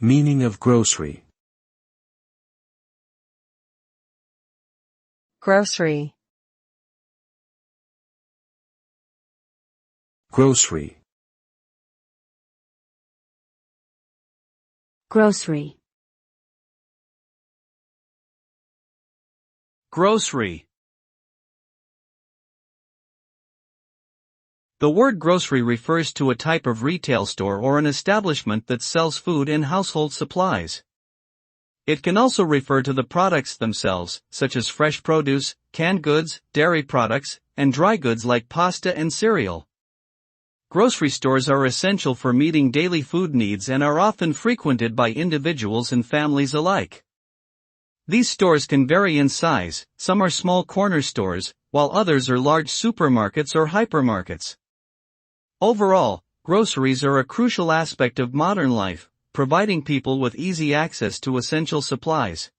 Meaning of grocery. Grocery. Grocery. Grocery. Grocery. The word grocery refers to a type of retail store or an establishment that sells food and household supplies. It can also refer to the products themselves, such as fresh produce, canned goods, dairy products, and dry goods like pasta and cereal. Grocery stores are essential for meeting daily food needs and are often frequented by individuals and families alike. These stores can vary in size, some are small corner stores, while others are large supermarkets or hypermarkets. Overall, groceries are a crucial aspect of modern life, providing people with easy access to essential supplies.